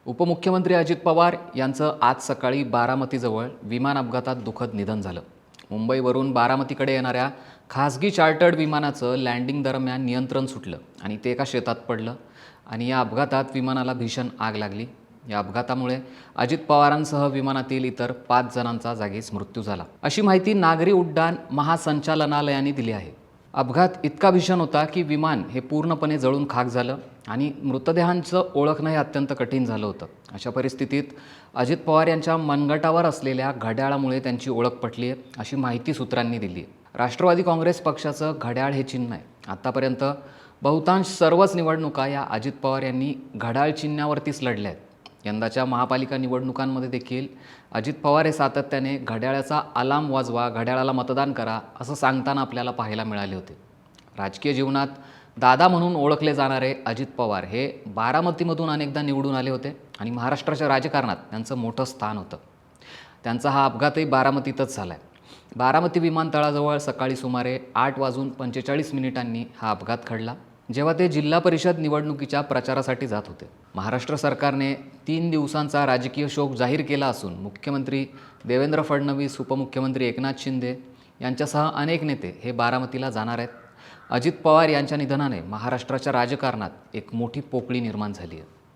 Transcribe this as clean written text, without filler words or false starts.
उपमुख्यमंत्री अजित पवार यांचं आज सकाळी बारामतीजवळ विमान अपघातात दुःखद निधन झालं। मुंबईवरून बारामतीकडे येणाऱ्या खासगी चार्टर्ड विमानाचं लँडिंग दरम्यान नियंत्रण सुटलं आणि ते एका शेतात पडलं आणि या अपघातात विमानाला भीषण आग लागली। या अपघातामुळे अजित पवारांसह विमानातील इतर 5 जणांचा जागीच मृत्यू झाला, अशी माहिती नागरी उड्डाण महासंचालनालयाने दिली आहे। अपघात इतका भीषण होता की विमान हे पूर्णपणे जळून खाक झालं आणि मृतदेहांचं ओळखणं अत्यंत कठीण झालं होतं। अशा परिस्थितीत अजित पवार यांच्या मनगटावर असलेल्या घड्याळामुळे त्यांची ओळख पटली आहे, अशी माहिती सूत्रांनी दिली आहे। राष्ट्रवादी काँग्रेस पक्षाचं घड्याळ हे चिन्ह आहे। आतापर्यंत बहुतांश सर्वच निवडणुका या अजित पवार यांनी घड्याळ चिन्हावरतीच लढल्या आहेत। यंदाच्या महापालिका निवडणुकांमध्ये देखील अजित पवार हे सातत्याने घड्याळाचा अलार्म वाजवा, घड्याळाला मतदान करा असं सांगताना आपल्याला पाहायला मिळाले होते। राजकीय जीवनात दादा म्हणून ओळखले जाणारे अजित पवार हे बारामतीमधून अनेकदा निवडून आले होते आणि महाराष्ट्राच्या राजकारणात त्यांचं मोठं स्थान होतं। त्यांचा हा अपघातही बारामतीतच झाला आहे। बारामती विमानतळाजवळ सकाळी सुमारे 8:45 हा अपघात घडला, जेव्हा ते जिल्हा परिषद निवडणुकीच्या प्रचारासाठी जात होते। महाराष्ट्र सरकारने 3 दिवसांचा राजकीय शोक जाहीर केला असून मुख्यमंत्री देवेंद्र फडणवीस, उपमुख्यमंत्री एकनाथ शिंदे यांच्यासह अनेक नेते हे बारामतीला जाणार आहेत। अजित पवार यांच्या निधनाने महाराष्ट्राच्या राजकारणात एक मोठी पोकळी निर्माण झाली आहे।